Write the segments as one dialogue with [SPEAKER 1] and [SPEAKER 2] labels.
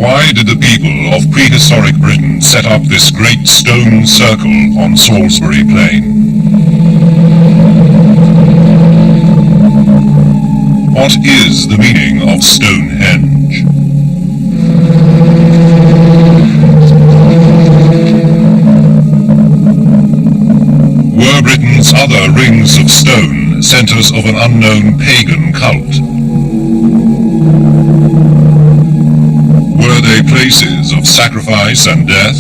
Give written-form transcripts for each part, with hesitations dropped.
[SPEAKER 1] Why did the people of prehistoric Britain set up this great stone circle on Salisbury Plain? What is the meaning of Stonehenge? Were Britain's other rings of stone centres of an unknown pagan cult? Were they places of sacrifice and death?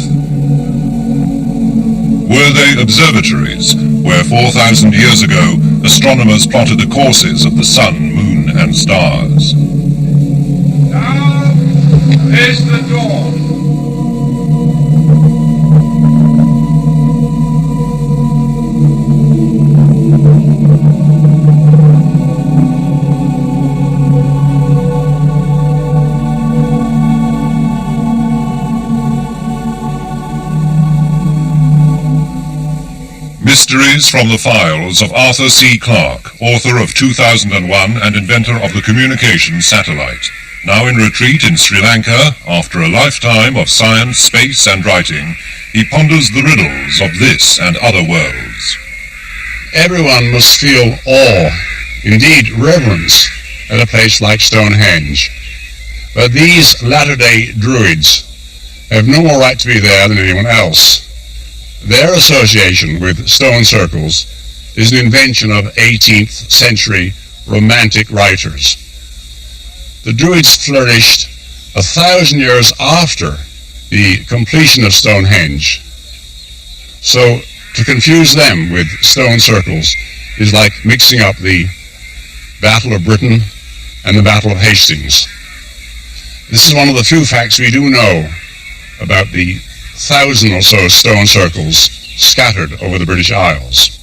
[SPEAKER 1] Were they observatories where 4,000 years ago astronomers plotted the courses of the sun, moon and stars?
[SPEAKER 2] Now is the dawn.
[SPEAKER 1] Mysteries from the Files of Arthur C. Clarke, author of 2001 and inventor of the communications satellite. Now in retreat in Sri Lanka, after a lifetime of science, space and writing, he ponders the riddles of this and other worlds.
[SPEAKER 3] Everyone must feel awe, indeed reverence, at a place like Stonehenge. But these latter-day druids have no more right to be there than anyone else. Their association with stone circles is an invention of 18th century romantic writers. The Druids flourished 1,000 years after the completion of Stonehenge. So to confuse them with stone circles is like mixing up the Battle of Britain and the Battle of Hastings. This is one of the few facts we do know about the 1,000 or so stone circles scattered over the British Isles.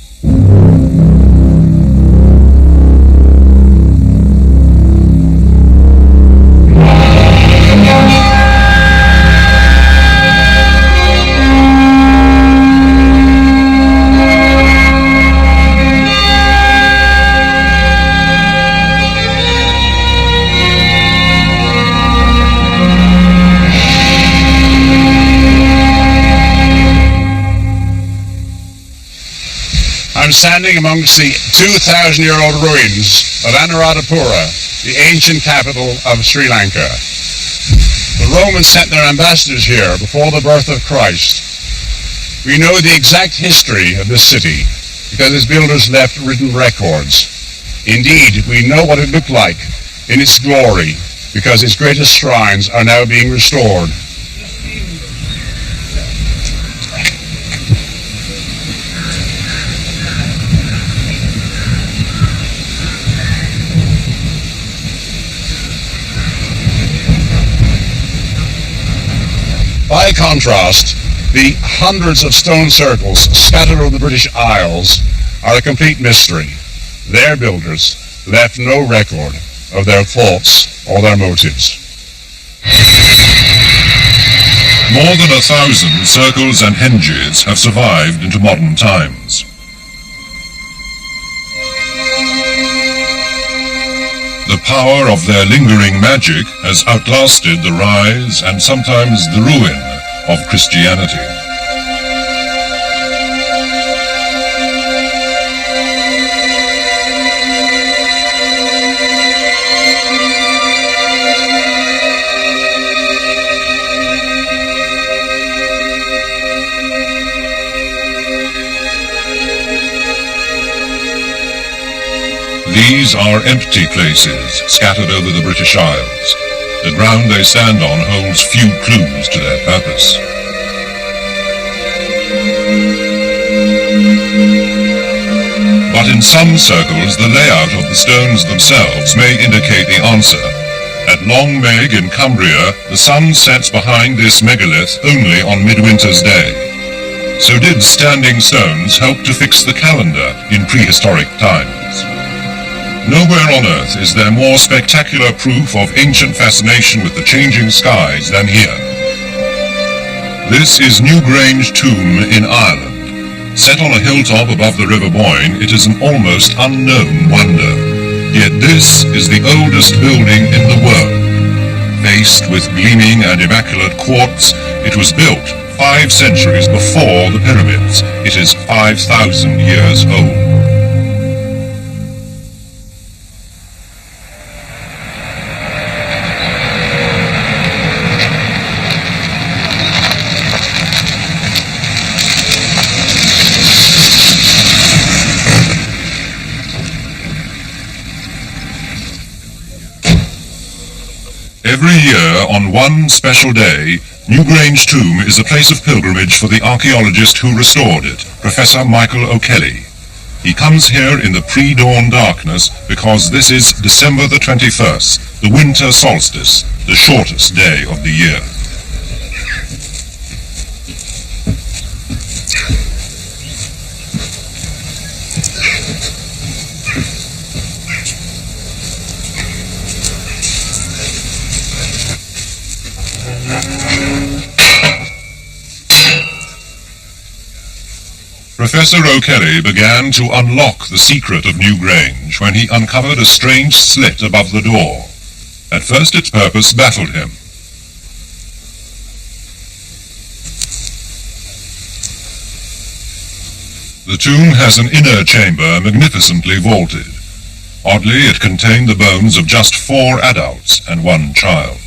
[SPEAKER 3] I'm standing amongst the 2,000-year-old ruins of Anuradhapura, the ancient capital of Sri Lanka. The Romans sent their ambassadors here before the birth of Christ. We know the exact history of this city because its builders left written records. Indeed, we know what it looked like in its glory because its greatest shrines are now being restored. By contrast, the hundreds of stone circles scattered over the British Isles are a complete mystery. Their builders left no record of their thoughts or their motives.
[SPEAKER 1] More than 1,000 circles and henges have survived into modern times. The power of their lingering magic has outlasted the rise and sometimes the ruin of Christianity. These are empty places scattered over the British Isles. The ground they stand on holds few clues to their purpose. But in some circles, the layout of the stones themselves may indicate the answer. At Long Meg in Cumbria, the sun sets behind this megalith only on midwinter's day. So did standing stones help to fix the calendar in prehistoric times? Nowhere on Earth is there more spectacular proof of ancient fascination with the changing skies than here. This is Newgrange Tomb in Ireland. Set on a hilltop above the River Boyne, it is an almost unknown wonder. Yet this is the oldest building in the world. Face laced with gleaming and immaculate quartz, it was built 5 centuries before the pyramids. It is 5,000 years old. Every year, on one special day, Newgrange Tomb is a place of pilgrimage for the archaeologist who restored it, Professor Michael O'Kelly. He comes here in the pre-dawn darkness because this is December the 21st, the winter solstice, the shortest day of the year. Professor O'Kelly began to unlock the secret of Newgrange when he uncovered a strange slit above the door. At first its purpose baffled him. The tomb has an inner chamber magnificently vaulted. Oddly, it contained the bones of just 4 adults and 1 child.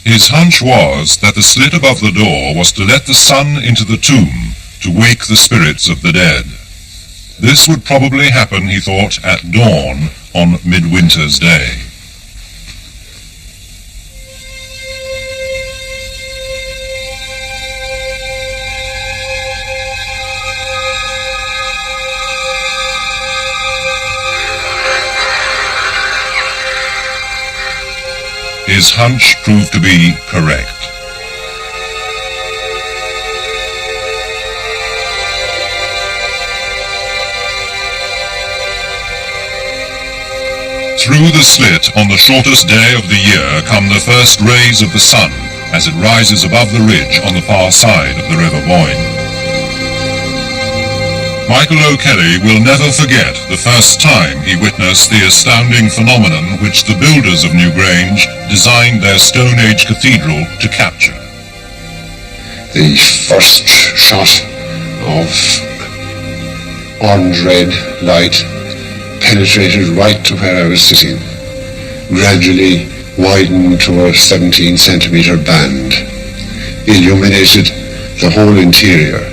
[SPEAKER 1] His hunch was that the slit above the door was to let the sun into the tomb to wake the spirits of the dead. This would probably happen, he thought, at dawn on Midwinter's Day. His hunch proved to be correct. Through the slit on the shortest day of the year come the first rays of the sun as it rises above the ridge on the far side of the River Boyne. Michael O'Kelly will never forget the first time he witnessed the astounding phenomenon which the builders of Newgrange designed their Stone Age cathedral to capture.
[SPEAKER 4] The first shot of orange-red light penetrated right to where I was sitting, gradually widened to a 17-centimetre band, illuminated the whole interior.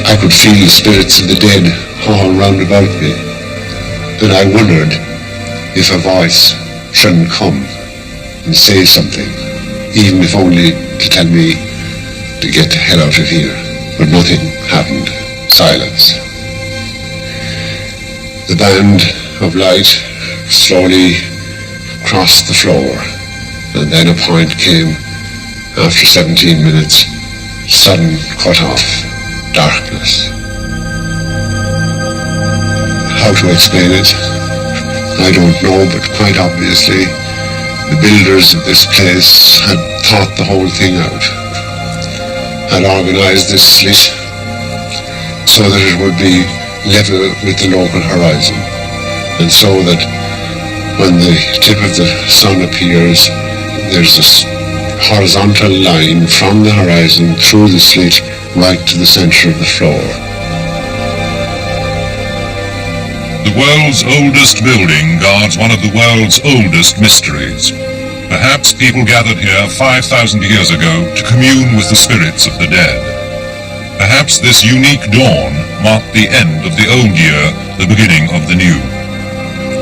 [SPEAKER 4] I could feel the spirits of the dead all round about me. Then I wondered if a voice shouldn't come and say something, even if only to tell me to get the hell out of here. But nothing happened. Silence. The band of light slowly crossed the floor, and then a point came after 17 minutes, sudden cut-off. Darkness. How to explain it, I don't know, but quite obviously the builders of this place had thought the whole thing out, had organized this slit so that it would be level with the local horizon, and so that when the tip of the sun appears, there's this horizontal line from the horizon through the slit right to the center of the floor.
[SPEAKER 1] The world's oldest building guards one of the world's oldest mysteries. Perhaps people gathered here 5,000 years ago to commune with the spirits of the dead. Perhaps this unique dawn marked the end of the old year, the beginning of the new.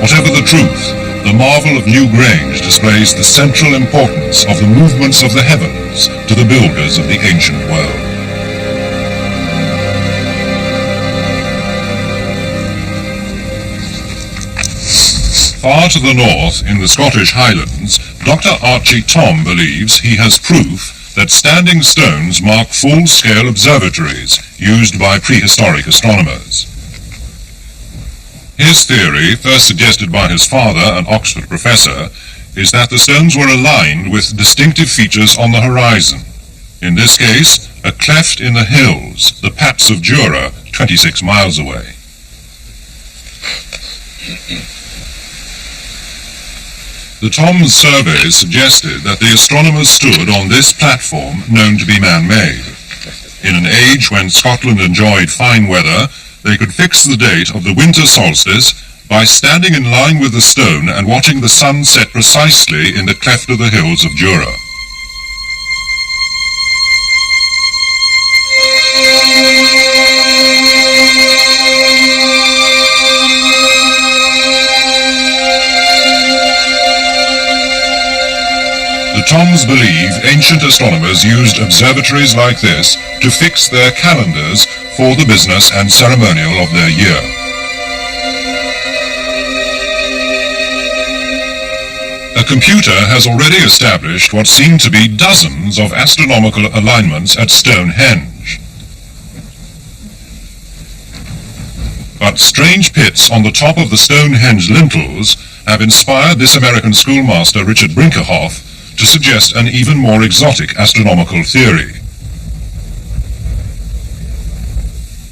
[SPEAKER 1] Whatever the truth, the marvel of Newgrange displays the central importance of the movements of the heavens to the builders of the ancient world. Far to the north, in the Scottish Highlands, Dr. Archie Tom believes he has proof that standing stones mark full-scale observatories used by prehistoric astronomers. His theory, first suggested by his father, an Oxford professor, is that the stones were aligned with distinctive features on the horizon. In this case, a cleft in the hills, the Paps of Jura, 26 miles away. The Tom's survey suggested that the astronomers stood on this platform known to be man-made. In an age when Scotland enjoyed fine weather, they could fix the date of the winter solstice by standing in line with the stone and watching the sun set precisely in the cleft of the hills of Jura. The Toms believe ancient astronomers used observatories like this to fix their calendars for the business and ceremonial of their year. A computer has already established what seem to be dozens of astronomical alignments at Stonehenge. But strange pits on the top of the Stonehenge lintels have inspired this American schoolmaster Richard Brinkerhoff to suggest an even more exotic astronomical theory.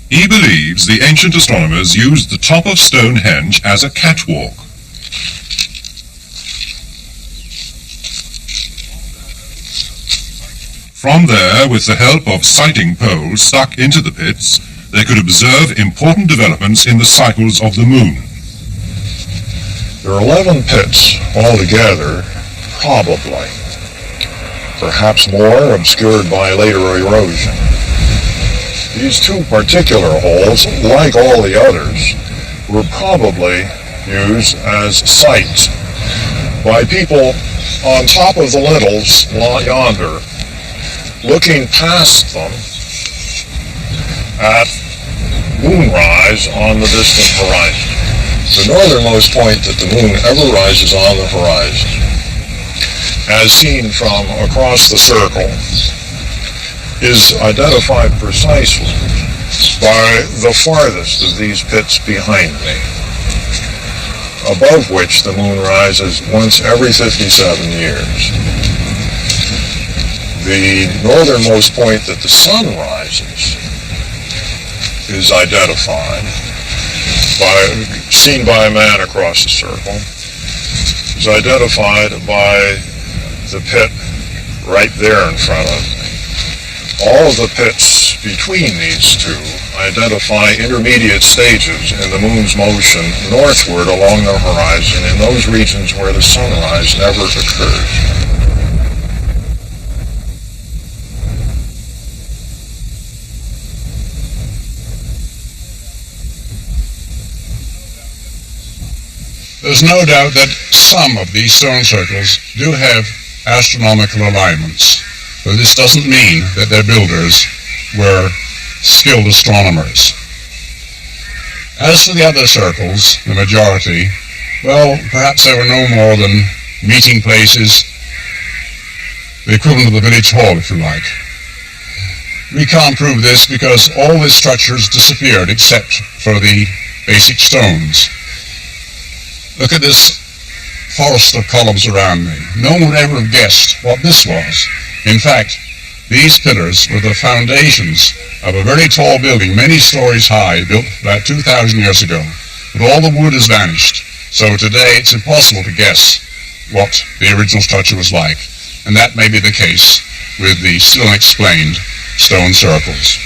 [SPEAKER 1] He believes the ancient astronomers used the top of Stonehenge as a catwalk. From there, with the help of sighting poles stuck into the pits, they could observe important developments in the cycles of the moon.
[SPEAKER 5] There are 11 pits altogether, probably. Perhaps more, obscured by later erosion. These two particular holes, like all the others, were probably used as sites by people on top of the lintels yonder, looking past them at moonrise on the distant horizon. The northernmost point that the moon ever rises on the horizon, as seen from across the circle, is identified precisely by the farthest of these pits behind me, above which the moon rises once every 57 years. The northernmost point that the sun rises is identified seen by a man across the circle, is identified by the pit right there in front of me. All of the pits between these two identify intermediate stages in the moon's motion northward along the horizon in those regions where the sunrise never occurs.
[SPEAKER 3] There's no doubt that some of these stone circles do have astronomical alignments, but this doesn't mean that their builders were skilled astronomers. As for the other circles, the majority, well, perhaps they were no more than meeting places, the equivalent of the village hall, if you like. We can't prove this because all the structures disappeared except for the basic stones. Look at this forest of columns around me. No one would ever have guessed what this was. In fact, these pillars were the foundations of a very tall building, many stories high, built about 2,000 years ago. But all the wood has vanished, so today it's impossible to guess what the original structure was like. And that may be the case with the still unexplained stone circles.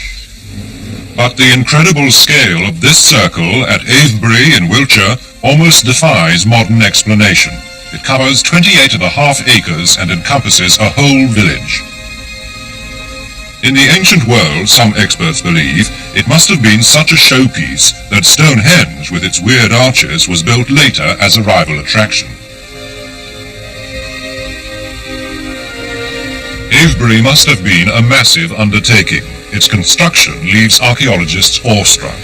[SPEAKER 1] But the incredible scale of this circle at Avebury in Wiltshire almost defies modern explanation. It covers 28.5 acres and encompasses a whole village. In the ancient world, some experts believe, it must have been such a showpiece that Stonehenge, with its weird arches, was built later as a rival attraction. Avebury must have been a massive undertaking. Its construction leaves archaeologists awestruck.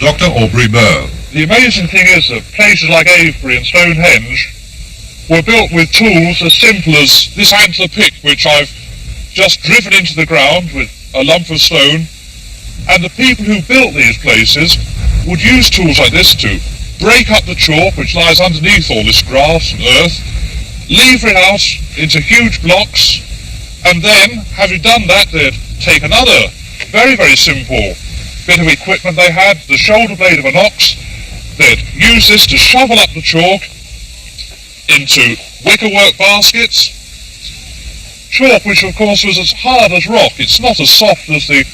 [SPEAKER 1] Dr. Aubrey Burr.
[SPEAKER 2] The amazing thing is that places like Avebury and Stonehenge were built with tools as simple as this antler pick, which I've just driven into the ground with a lump of stone, and the people who built these places would use tools like this to break up the chalk which lies underneath all this grass and earth, lever it out into huge blocks, and then, having done that, they'd take another very, very simple bit of equipment they had, the shoulder blade of an ox. They'd use this to shovel up the chalk into wickerwork baskets. Chalk, which of course was as hard as rock. It's not as soft as the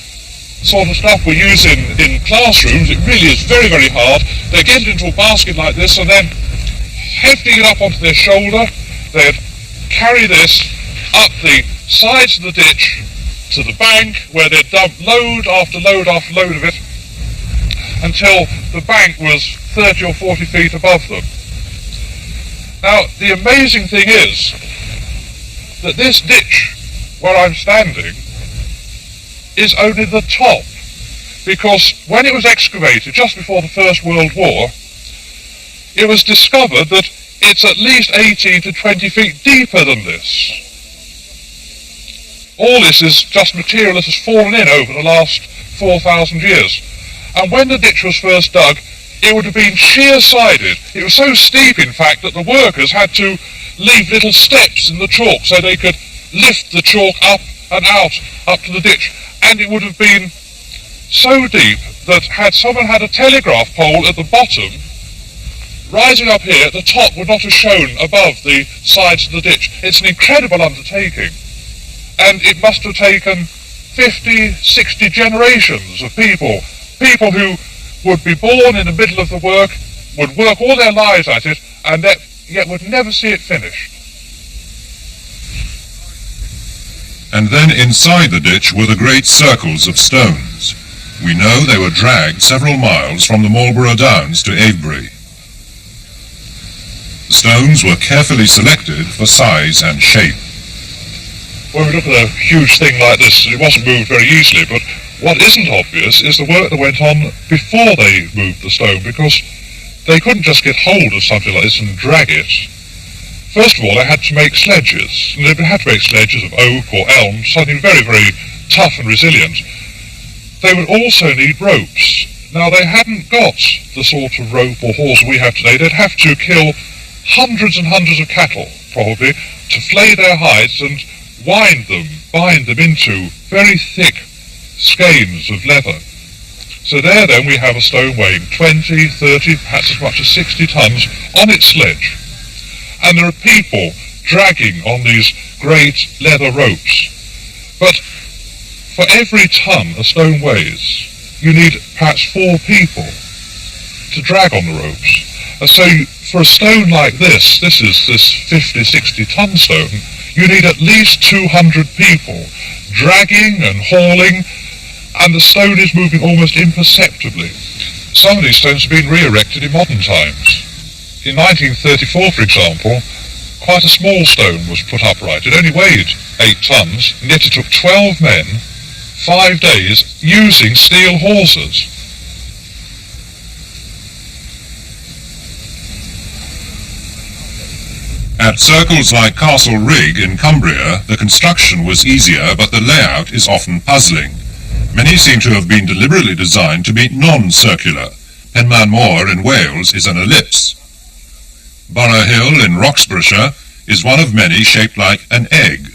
[SPEAKER 2] sort of stuff we use in classrooms. It really is very, very hard. They get it into a basket like this, and then hefting it up onto their shoulder, they'd carry this up the sides of the ditch to the bank, where they'd dump load after load after load of it until the bank was 30 or 40 feet above them. Now, the amazing thing is that this ditch where I'm standing is only the top, because when it was excavated just before the First World War, it was discovered that it's at least 18 to 20 feet deeper than this. All this is just material that has fallen in over the last 4,000 years. And when the ditch was first dug, it would have been sheer-sided. It was so steep, in fact, that the workers had to leave little steps in the chalk so they could lift the chalk up and out, up to the ditch. And it would have been so deep that had someone had a telegraph pole at the bottom, rising up here, the top would not have shown above the sides of the ditch. It's an incredible undertaking. And it must have taken 50, 60 generations of people who would be born in the middle of the work, would work all their lives at it, and yet would never see it finished.
[SPEAKER 1] And then inside the ditch were the great circles of stones. We know they were dragged several miles from the Marlborough Downs to Avebury. The stones were carefully selected for size and shape.
[SPEAKER 2] When we look at a huge thing like this, it wasn't moved very easily, but what isn't obvious is the work that went on before they moved the stone, because they couldn't just get hold of something like this and drag it. First of all, they had to make sledges, and they had to make sledges of oak or elm, something very, very tough and resilient. They would also need ropes. Now, they hadn't got the sort of rope or horse we have today. They'd have to kill hundreds and hundreds of cattle, probably, to flay their hides and bind them into very thick skeins of leather. So there then we have a stone weighing 20, 30, perhaps as much as 60 tons on its sledge. And there are people dragging on these great leather ropes. But for every ton a stone weighs, you need perhaps 4 people to drag on the ropes. And so for a stone like this is this 50, 60 ton stone, you need at least 200 people dragging and hauling, and the stone is moving almost imperceptibly. Some of these stones have been re-erected in modern times. In 1934, for example, quite a small stone was put upright. It only weighed 8 tons, and yet it took 12 men, 5 days, using steel hawsers.
[SPEAKER 1] At circles like Castle Rig in Cumbria, the construction was easier, but the layout is often puzzling. Many seem to have been deliberately designed to be non-circular. Penman Moor in Wales is an ellipse. Borough Hill in Roxburghshire is one of many shaped like an egg.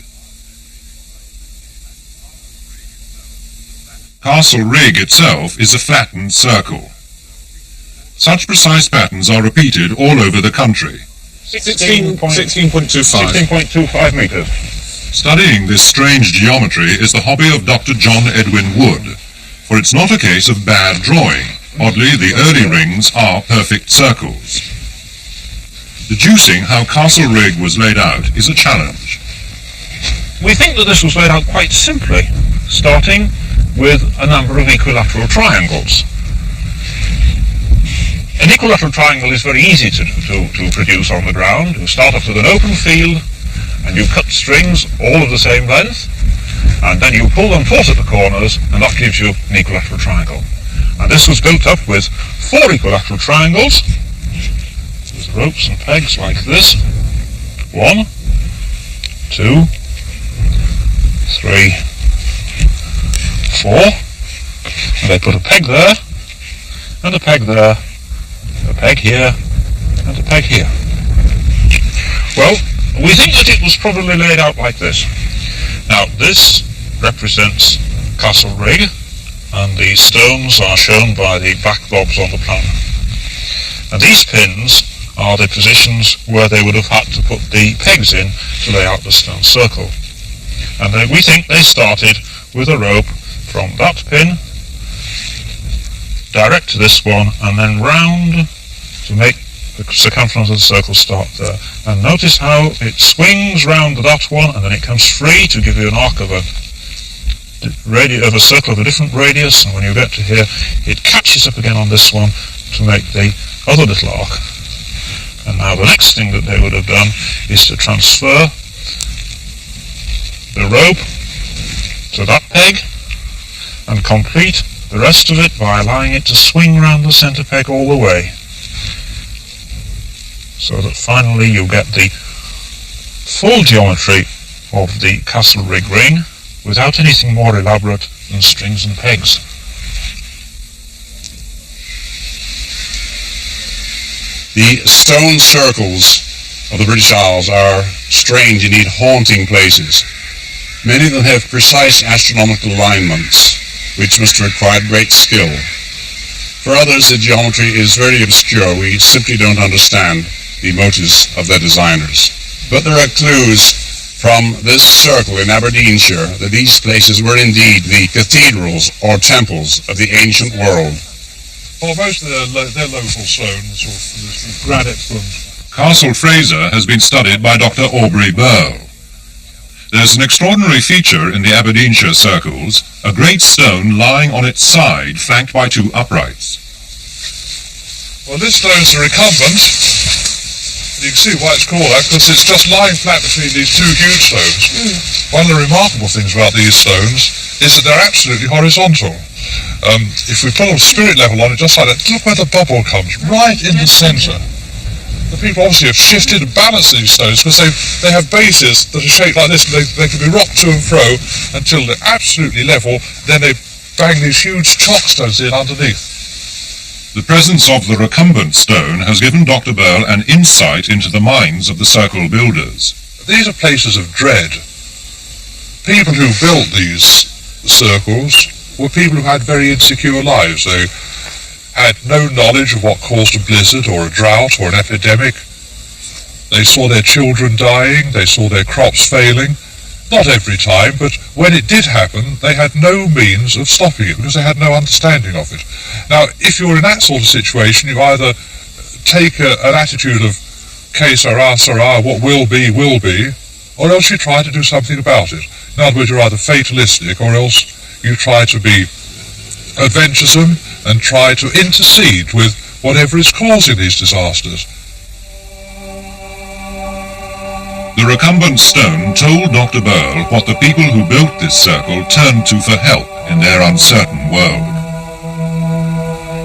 [SPEAKER 1] Castle Rig itself is a flattened circle. Such precise patterns are repeated all over the country.
[SPEAKER 2] 16.25 metres.
[SPEAKER 1] Studying this strange geometry is the hobby of Dr. John Edwin Wood, for it's not a case of bad drawing. Oddly, the early rings are perfect circles. Deducing how Castle Rig was laid out is a challenge.
[SPEAKER 6] We think that this was laid out quite simply, starting with a number of equilateral triangles. An equilateral triangle is very easy to produce on the ground. You start off with an open field, and you cut strings all of the same length, and then you pull them taut at the corners, and that gives you an equilateral triangle. And this was built up with 4 equilateral triangles, with ropes and pegs like this. 1, 2, 3, 4, and they put a peg there, and a peg there, a peg here, and a peg here. Well, we think that it was probably laid out like this. Now, this represents Castle Rig, and the stones are shown by the black blobs on the plan. And these pins are the positions where they would have had to put the pegs in to lay out the stone circle. And we think they started with a rope from that pin direct to this one, and then round to make the circumference of the circle start there. And notice how it swings round that one, and then it comes free to give you an arc of a circle of a different radius, and when you get to here, it catches up again on this one to make the other little arc. And now the next thing that they would have done is to transfer the rope to that peg and complete the rest of it by allowing it to swing round the centre peg all the way, so that finally you get the full geometry of the Castle Rig ring without anything more elaborate than strings and pegs.
[SPEAKER 3] The stone circles of the British Isles are strange, indeed haunting places. Many of them have precise astronomical alignments, which must have required great skill. For others, the geometry is very obscure. We simply don't understand the motives of their designers. But there are clues from this circle in Aberdeenshire that these places were indeed the cathedrals or temples of the ancient world.
[SPEAKER 2] Well, most of they're local stones, or granite from...
[SPEAKER 1] Castle Fraser has been studied by Dr. Aubrey Burl. There's an extraordinary feature in the Aberdeenshire circles, a great stone lying on its side, flanked by two uprights.
[SPEAKER 2] Well, this stone's a recumbent, and you can see why it's called that, because it's just lying flat between these two huge stones. One of the remarkable things about these stones is that they're absolutely horizontal. If we put a spirit level on it just like that, look where the bubble comes, right in the centre. The people obviously have shifted and balanced these stones because they have bases that are shaped like this, and they can be rocked to and fro until they're absolutely level, then they bang these huge chalk stones in underneath.
[SPEAKER 1] The presence of the recumbent stone has given Dr. Burl an insight into the minds of the circle builders.
[SPEAKER 2] These are places of dread. People who built these circles were people who had very insecure lives. They had no knowledge of what caused a blizzard or a drought or an epidemic. They saw their children dying, they saw their crops failing. Not every time, but when it did happen, they had no means of stopping it because they had no understanding of it. Now, if you're in that sort of situation, you either take an attitude of que sera, sera, what will be, or else you try to do something about it. In other words, you're either fatalistic, or else you try to be adventuresome and try to intercede with whatever is causing these disasters.
[SPEAKER 1] The recumbent stone told Dr. Burl what the people who built this circle turned to for help in their uncertain world.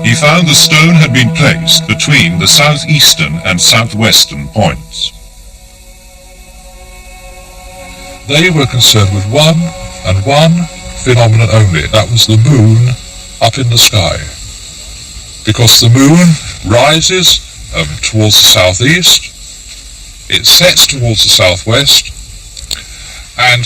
[SPEAKER 1] He found the stone had been placed between the southeastern and southwestern points.
[SPEAKER 2] They were concerned with one phenomenon only. That was the moon up in the sky. Because the moon rises towards the southeast, it sets towards the southwest, and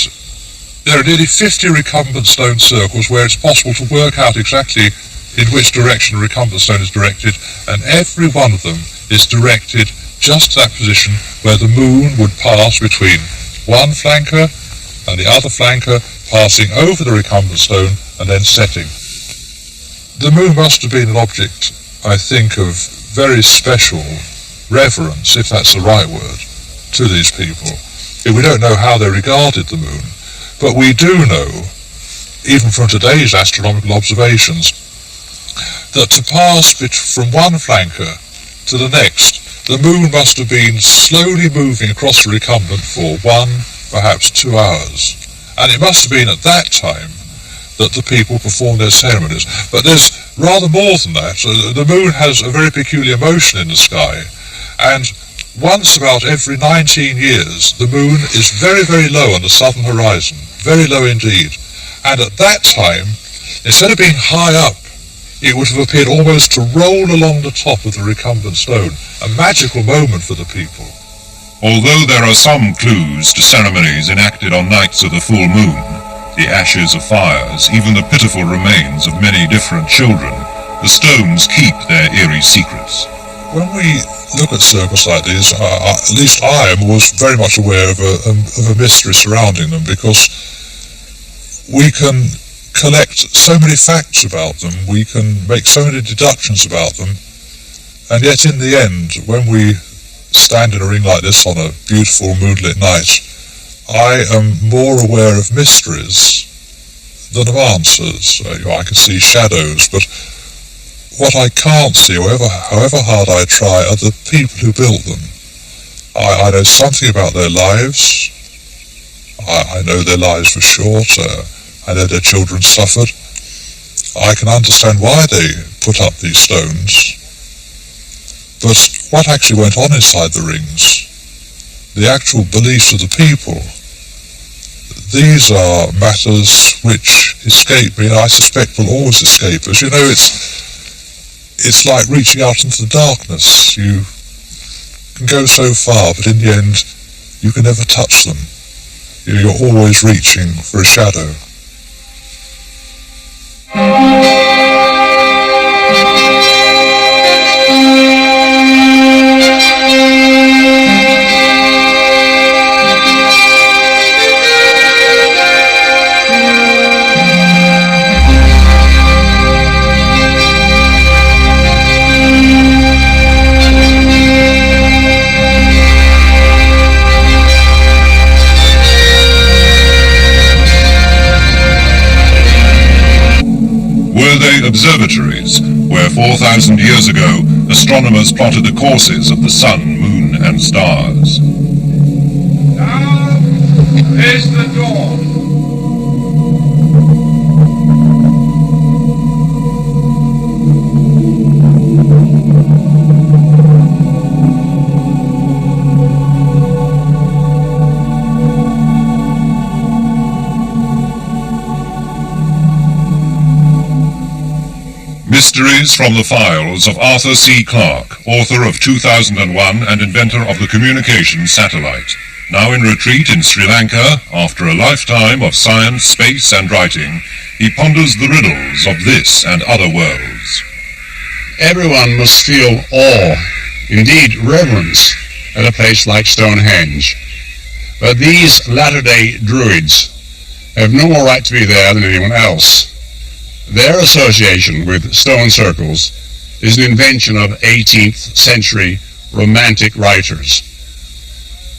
[SPEAKER 2] there are nearly 50 recumbent stone circles where it's possible to work out exactly in which direction a recumbent stone is directed, and every one of them is directed just to that position where the moon would pass between one flanker and the other flanker, passing over the recumbent stone and then setting. The moon must have been an object, I think, of very special reverence, if that's the right word, to these people. We don't know how they regarded the moon, but we do know, even from today's astronomical observations, that to pass from one flanker to the next, the moon must have been slowly moving across the recumbent for 1, perhaps 2 hours. And it must have been at that time that the people performed their ceremonies. But there's rather more than that. The moon has a very peculiar motion in the sky, and once about every 19 years, the moon is very, very low on the southern horizon, very low indeed. And at that time, instead of being high up it would have appeared almost to roll along the top of the recumbent stone, a magical moment for the people.
[SPEAKER 1] Although there are some clues to ceremonies enacted on nights of the full moon, the ashes of fires, even the pitiful remains of many different children, the stones keep their eerie secrets.
[SPEAKER 2] When we look at circles like these, at least I am always very much aware of a mystery surrounding them, because we can collect so many facts about them, we can make so many deductions about them, and yet in the end, when we stand in a ring like this on a beautiful moonlit night, I am more aware of mysteries than of answers. I can see shadows, but what I can't see, however hard I try, are the people who built them. I know something about their lives. I know their lives were short. I know their children suffered. I can understand why they put up these stones. But what actually went on inside the rings, the actual beliefs of the people, these are matters which escape me, and I suspect will always escape us. You know, it's like reaching out into the darkness. You can go so far, but in the end, you can never touch them. You're always reaching for a shadow.
[SPEAKER 1] Were they observatories, where 4,000 years ago astronomers plotted the courses of the sun, moon, and stars?
[SPEAKER 7] Now is the dawn.
[SPEAKER 1] Mysteries from the Files of Arthur C. Clarke, author of 2001 and inventor of the communications satellite. Now in retreat in Sri Lanka, after a lifetime of science, space, and writing, he ponders the riddles of this and other worlds.
[SPEAKER 3] Everyone must feel awe, indeed reverence, at a place like Stonehenge. But these latter-day druids have no more right to be there than anyone else. Their association with stone circles is an invention of 18th century Romantic writers.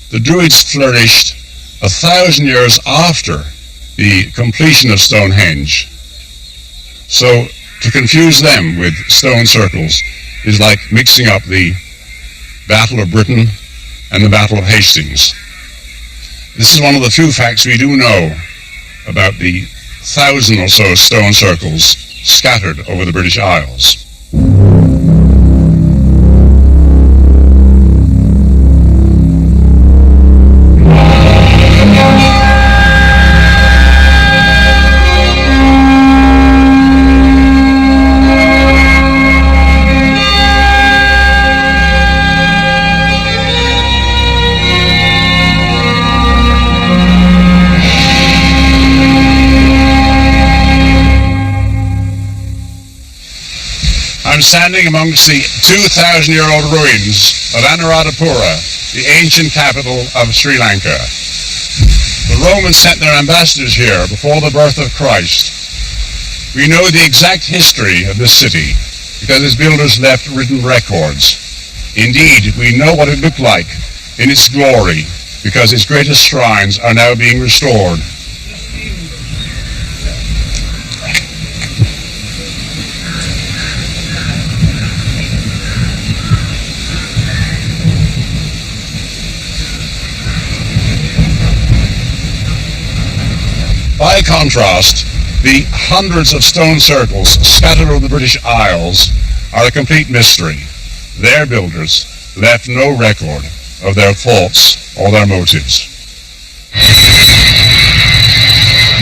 [SPEAKER 3] The Druids flourished 1,000 years after the completion of Stonehenge. So to confuse them with stone circles is like mixing up the Battle of Britain and the Battle of Hastings. This is one of the few facts we do know about the 1,000 or so stone circles scattered over the British Isles. I'm standing amongst the 2,000-year-old ruins of Anuradhapura, the ancient capital of Sri Lanka. The Romans sent their ambassadors here before the birth of Christ. We know the exact history of this city because its builders left written records. Indeed, we know what it looked like in its glory because its greatest shrines are now being restored. By contrast, the hundreds of stone circles scattered over the British Isles are a complete mystery. Their builders left no record of their thoughts or their motives.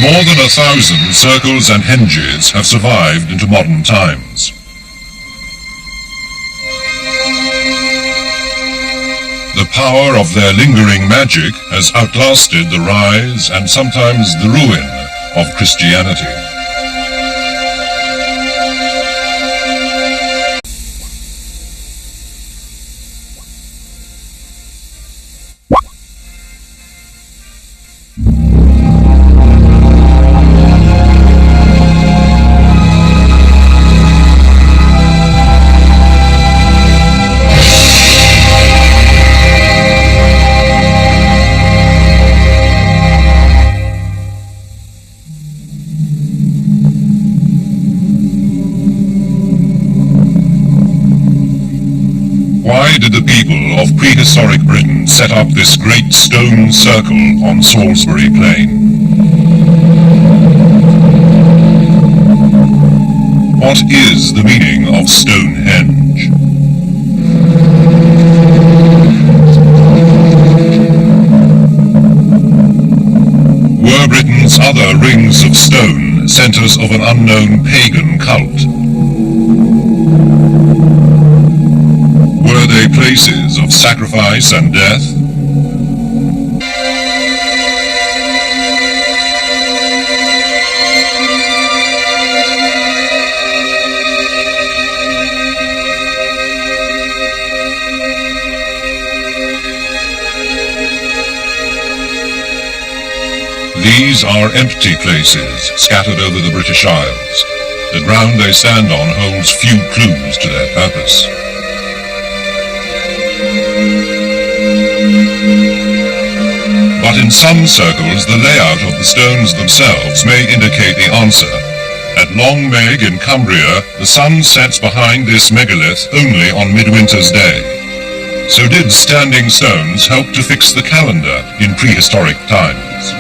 [SPEAKER 1] More than 1,000 circles and henges have survived into modern times. The power of their lingering magic has outlasted the rise and sometimes the ruin of Christianity. Why did the people of prehistoric Britain set up this great stone circle on Salisbury Plain? What is the meaning of Stonehenge? Were Britain's other rings of stone centers of an unknown pagan cult? Were they places of sacrifice and death? These are empty places scattered over the British Isles. The ground they stand on holds few clues to their purpose. But in some circles, the layout of the stones themselves may indicate the answer. At Long Meg in Cumbria, the sun sets behind this megalith only on midwinter's day. So did standing stones help to fix the calendar in prehistoric times?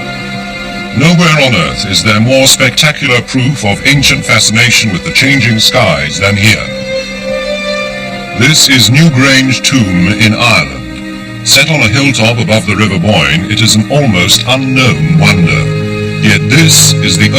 [SPEAKER 1] Nowhere on Earth is there more spectacular proof of ancient fascination with the changing skies than here. This is Newgrange Tomb in Ireland. Set on a hilltop above the River Boyne, it is an almost unknown wonder. Yet this is the